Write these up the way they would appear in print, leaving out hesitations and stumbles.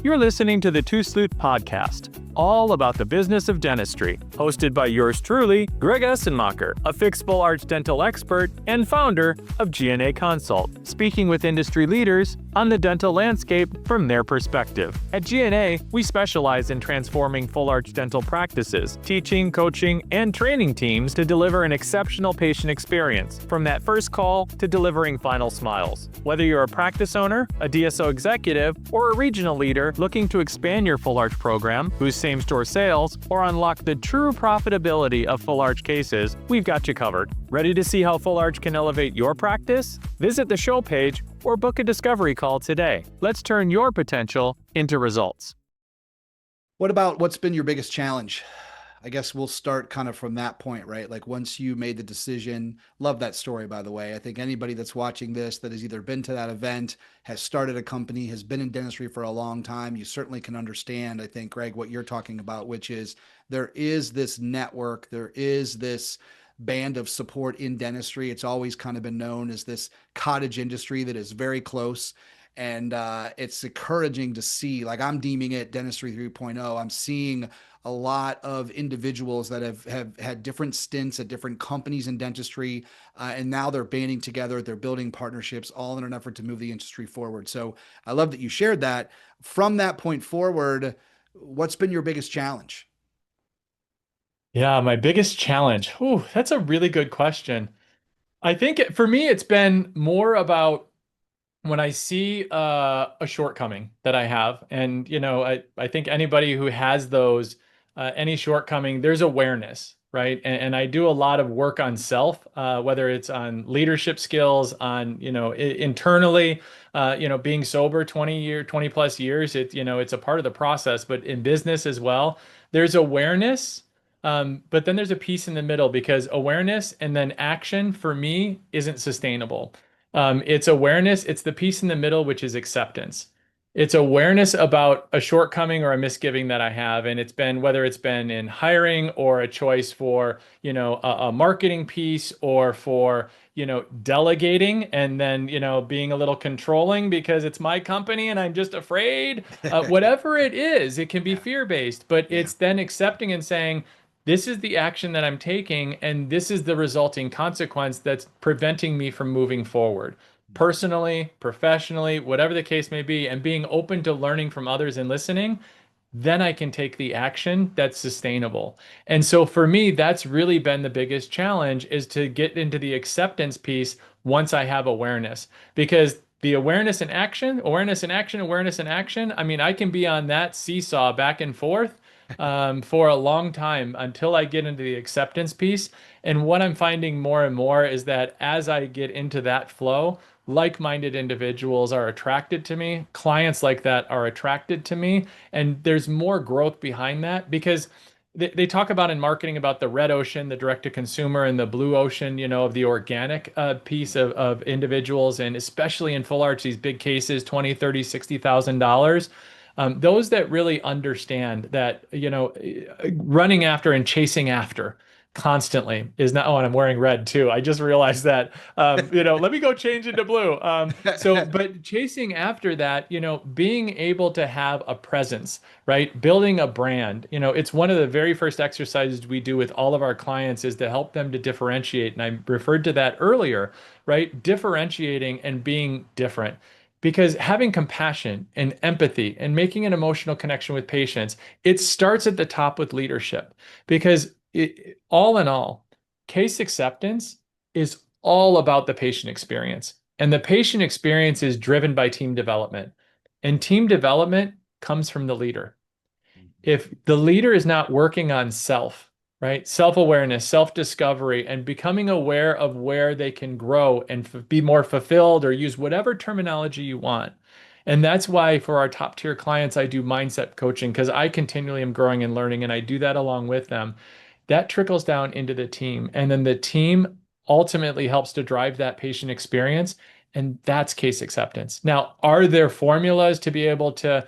You're listening to the Two Sleuth Podcast, all about the business of dentistry, hosted by yours truly, Greg Essenmacher, a fixed full arch dental expert and founder of G&A Consult, speaking with industry leaders on the dental landscape from their perspective. At G&A, we specialize in transforming full arch dental practices, teaching, coaching, and training teams to deliver an exceptional patient experience, from that first call to delivering final smiles. Whether you're a practice owner, a DSO executive, or a regional leader looking to expand your full arch program, boost same-store sales, or unlock the true profitability of full arch cases, we've got you covered. Ready to see how full arch can elevate your practice? Visit the show page or book a discovery call today. Let's turn your potential into results. What about what's been your biggest challenge? I guess we'll start kind of from that point, right? Like once you made the decision, love that story, by the way. I think anybody that's watching this that has either been to that event, has started a company, has been in dentistry for a long time, you certainly can understand, I think, Greg, what you're talking about, which is there is this network, there is this band of support in dentistry. It's always kind of been known as this cottage industry that is very close. And it's encouraging to see, like I'm deeming it Dentistry 3.0. I'm seeing a lot of individuals that have had different stints at different companies in dentistry, and now they're banding together, they're building partnerships, all in an effort to move the industry forward. So I love that you shared that. From that point forward, what's been your biggest challenge? Yeah, my biggest challenge. Ooh, that's a really good question. I think for me, it's been more about when I see a shortcoming that I have, and I think anybody who has those, any shortcoming, there's awareness, right? And I do a lot of work on self, whether it's on leadership skills, on internally, being sober 20 plus years. It's a part of the process, but in business as well, there's awareness. But then there's a piece in the middle because awareness and then action for me isn't sustainable. It's awareness. It's the piece in the middle, which is acceptance. It's awareness about a shortcoming or a misgiving that I have. And it's been, whether it's been in hiring or a choice for, a marketing piece or for, delegating and then, being a little controlling because it's my company and I'm just afraid. Whatever it is, it can be fear-based, but it's then accepting and saying, this is the action that I'm taking, and this is the resulting consequence that's preventing me from moving forward, personally, professionally, whatever the case may be, and being open to learning from others and listening, then I can take the action that's sustainable. And so for me, that's really been the biggest challenge, is to get into the acceptance piece once I have awareness. Because the awareness and action, awareness and action, awareness and action, I mean, I can be on that seesaw back and forth for a long time until I get into the acceptance piece. And what I'm finding more and more is that as I get into that flow, like-minded individuals are attracted to me. Clients like that are attracted to me. And there's more growth behind that because they talk about in marketing about the red ocean, the direct to consumer, and the blue ocean, of the organic piece of individuals. And especially in full arch, these big cases, 20, 30, $60,000. Those that really understand that, running after and chasing after constantly is not, oh, and I'm wearing red too. I just realized that, let me go change into blue. But chasing after that, being able to have a presence, right? Building a brand, it's one of the very first exercises we do with all of our clients is to help them to differentiate. And I referred to that earlier, right? Differentiating and being different. Because having compassion and empathy and making an emotional connection with patients, it starts at the top with leadership. Because all in all, case acceptance is all about the patient experience. And the patient experience is driven by team development. And team development comes from the leader. If the leader is not working on self, right? Self-awareness, self-discovery, and becoming aware of where they can grow and be more fulfilled, or use whatever terminology you want. And that's why for our top tier clients, I do mindset coaching, because I continually am growing and learning, and I do that along with them. That trickles down into the team. And then the team ultimately helps to drive that patient experience. And that's case acceptance. Now, are there formulas to be able to,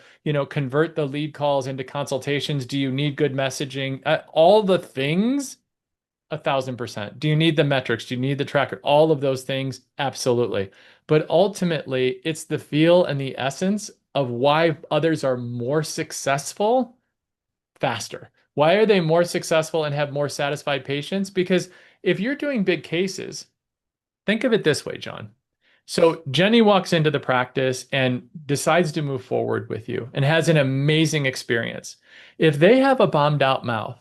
convert the lead calls into consultations? Do you need good messaging? All the things, 1,000%. Do you need the metrics? Do you need the tracker? All of those things, absolutely. But ultimately, it's the feel and the essence of why others are more successful faster. Why are they more successful and have more satisfied patients? Because if you're doing big cases, think of it this way, John. So Jenny walks into the practice and decides to move forward with you and has an amazing experience. If they have a bombed out mouth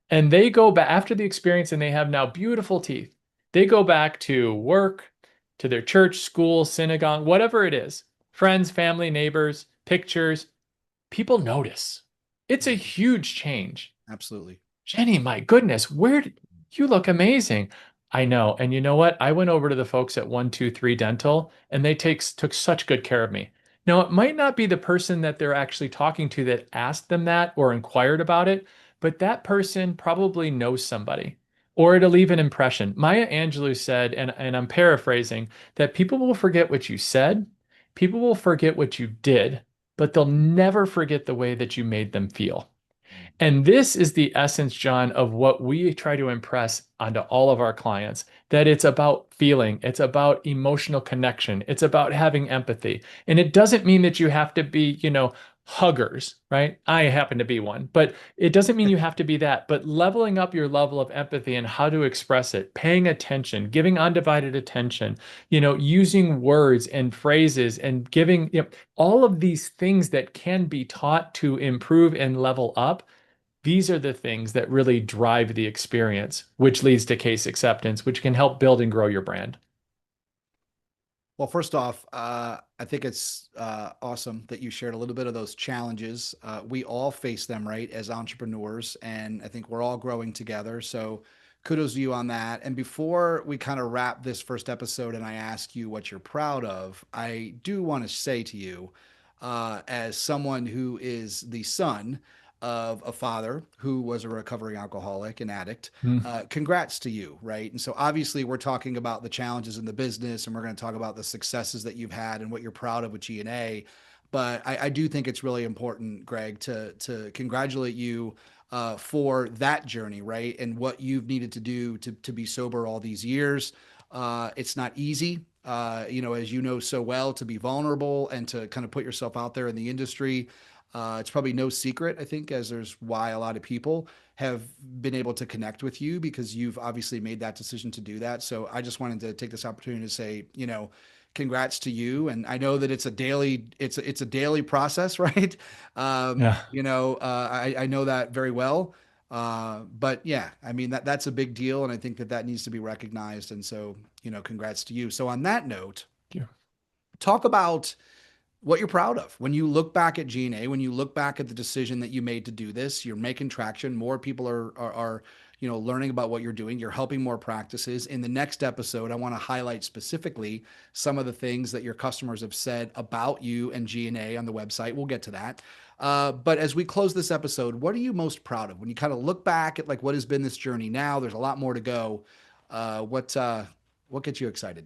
and they go back after the experience and they have now beautiful teeth, they go back to work, to their church, school, synagogue, whatever it is, friends, family, neighbors, pictures, people notice. It's a huge change. Absolutely. Jenny, my goodness, you look amazing. I know. And you know what? I went over to the folks at 123 Dental and they took such good care of me. Now, it might not be the person that they're actually talking to that asked them that or inquired about it, but that person probably knows somebody or it'll leave an impression. Maya Angelou said, and I'm paraphrasing, that people will forget what you said, people will forget what you did, but they'll never forget the way that you made them feel. And this is the essence, John, of what we try to impress onto all of our clients, that it's about feeling, it's about emotional connection, it's about having empathy. And it doesn't mean that you have to be, huggers, right? I happen to be one, but it doesn't mean you have to be that, but leveling up your level of empathy and how to express it, paying attention, giving undivided attention, using words and phrases and giving, all of these things that can be taught to improve and level up. These are the things that really drive the experience, which leads to case acceptance, which can help build and grow your brand. Well, first off, I think it's awesome that you shared a little bit of those challenges. We all face them, right, as entrepreneurs, and I think we're all growing together. So kudos to you on that. And before we kind of wrap this first episode and I ask you what you're proud of, I do want to say to you, as someone who is the son of a father who was a recovering alcoholic and addict, Mm. congrats to you, right? And so obviously we're talking about the challenges in the business and we're going to talk about the successes that you've had and what you're proud of with G&A. But I do think it's really important, Greg, to congratulate you for that journey, right? And what you've needed to do to be sober all these years. It's not easy, as you know so well, to be vulnerable and to kind of put yourself out there in the industry. It's probably no secret, I think, as there's why a lot of people have been able to connect with you because you've obviously made that decision to do that. So I just wanted to take this opportunity to say, congrats to you. And I know that it's a daily process, right? Yeah. I know that very well. But yeah, I mean, that's a big deal. And I think that needs to be recognized. And so, congrats to you. So on that note, Thank you. talk about what you're proud of. When you look back at G&A, when you look back at the decision that you made to do this, you're making traction. More people are learning about what you're doing. You're helping more practices. In the next episode, I want to highlight specifically some of the things that your customers have said about you and G&A on the website. We'll get to that. But as we close this episode, what are you most proud of? When you kind of look back at like what has been this journey now, there's a lot more to go. What gets you excited?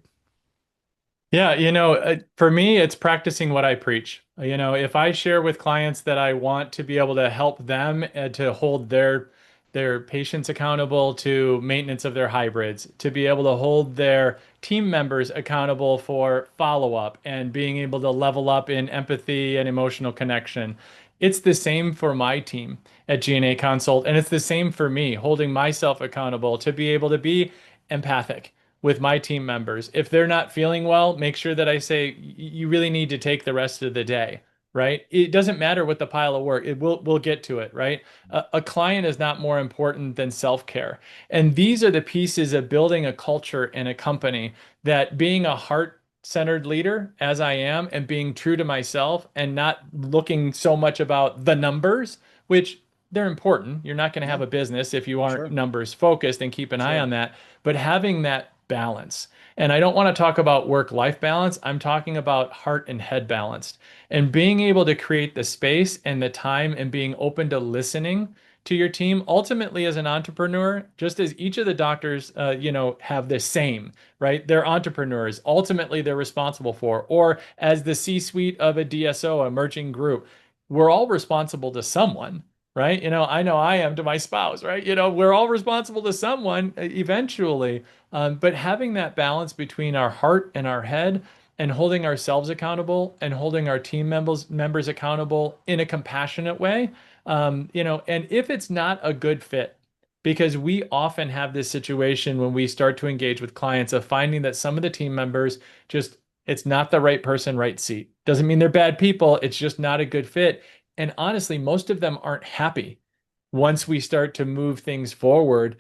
Yeah, for me, it's practicing what I preach. If I share with clients that I want to be able to help them to hold their patients accountable to maintenance of their hybrids, to be able to hold their team members accountable for follow-up and being able to level up in empathy and emotional connection. It's the same for my team at G&A Consult, and it's the same for me, holding myself accountable to be able to be empathic with my team members. If they're not feeling well, make sure that I say, you really need to take the rest of the day, right? It doesn't matter what the pile of work, we'll get to it, right? A client is not more important than self-care. And these are the pieces of building a culture in a company that being a heart-centered leader, as I am, and being true to myself and not looking so much about the numbers, which they're important. You're not going to have Yeah, a business if you aren't sure, numbers focused, and keep an eye sure. on that. But having that balance. And I don't want to talk about work-life balance. I'm talking about heart and head balanced and being able to create the space and the time and being open to listening to your team. Ultimately, as an entrepreneur, just as each of the doctors, have the same, right? They're entrepreneurs. Ultimately, they're responsible for, or as the C-suite of a DSO, emerging group, we're all responsible to someone, right? I know I am to my spouse, right? We're all responsible to someone eventually. But having that balance between our heart and our head, and holding ourselves accountable and holding our team members accountable in a compassionate way. And if it's not a good fit, because we often have this situation when we start to engage with clients of finding that some of the team members just, it's not the right person, right seat. Doesn't mean they're bad people. It's just not a good fit. And honestly, most of them aren't happy once we start to move things forward,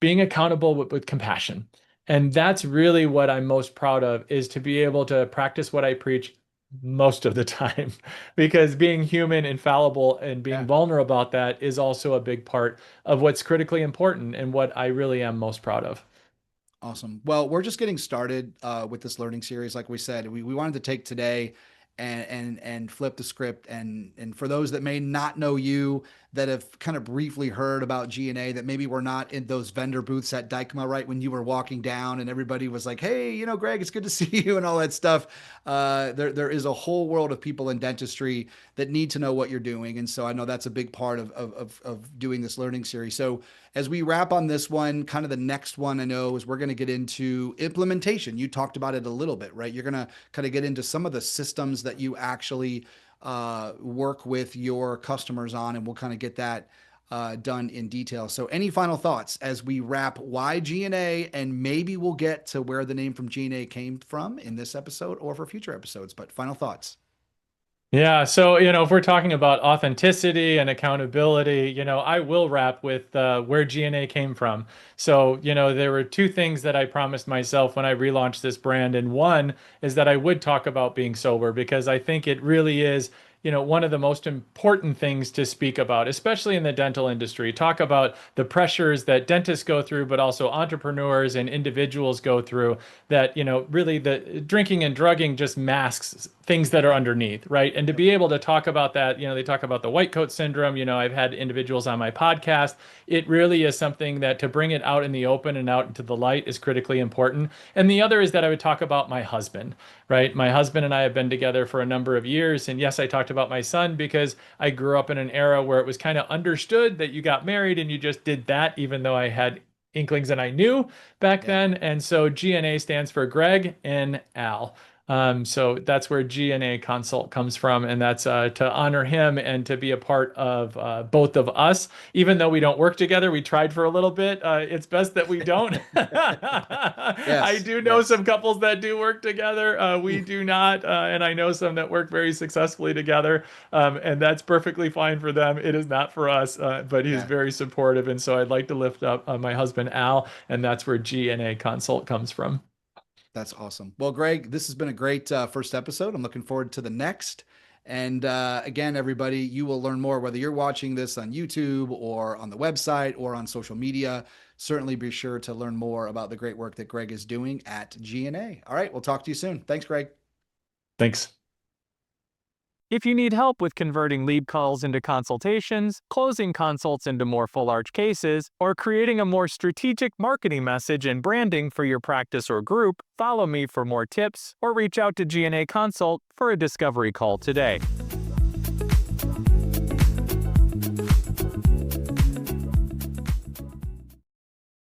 being accountable with compassion. And that's really what I'm most proud of, is to be able to practice what I preach most of the time, because being human, fallible, and being vulnerable about that is also a big part of what's critically important and what I really am most proud of. Awesome. Well, we're just getting started with this learning series. Like we said, we wanted to take today and flip the script. And for those that may not know you, that have kind of briefly heard about G&A, that maybe were not in those vendor booths at Dykema, right, when you were walking down and everybody was like, hey, Greg, it's good to see you and all that stuff. There is a whole world of people in dentistry that need to know what you're doing. And so I know that's a big part of doing this learning series. So as we wrap on this one, kind of the next one I know is we're going to get into implementation. You talked about it a little bit, right? You're going to kind of get into some of the systems that you actually work with your customers on, and we'll kind of get that done in detail. So any final thoughts as we wrap why G&A, and maybe we'll get to where the name from G&A came from in this episode or for future episodes, but final thoughts. Yeah, so if we're talking about authenticity and accountability, I will wrap with where G&A came from. So, there were two things that I promised myself when I relaunched this brand, and one is that I would talk about being sober, because I think it really is one of the most important things to speak about, especially in the dental industry. Talk about the pressures that dentists go through, but also entrepreneurs and individuals go through, that, really the drinking and drugging just masks things that are underneath, right? And to be able to talk about that, they talk about the white coat syndrome. I've had individuals on my podcast. It really is something that, to bring it out in the open and out into the light, is critically important. And the other is that I would talk about my husband, right? My husband and I have been together for a number of years. And yes, I talked about my son because I grew up in an era where it was kind of understood that you got married and you just did that, even though I had inklings and I knew back then. And so G&A stands for Greg and Al. So that's where G&A Consult comes from, and that's to honor him and to be a part of both of us. Even though we don't work together, we tried for a little bit. It's best that we don't. I do know some couples that do work together. We do not, and I know some that work very successfully together, and that's perfectly fine for them. It is not for us, but he's very supportive, and so I'd like to lift up my husband Al, and that's where G&A Consult comes from. That's awesome. Well, Greg, this has been a great first episode. I'm looking forward to the next. And again, everybody, you will learn more whether you're watching this on YouTube or on the website or on social media. Certainly be sure to learn more about the great work that Greg is doing at G&A. All right, we'll talk to you soon. Thanks, Greg. Thanks. If you need help with converting lead calls into consultations, closing consults into more full arch cases, or creating a more strategic marketing message and branding for your practice or group, follow me for more tips or reach out to G&A Consult for a discovery call today.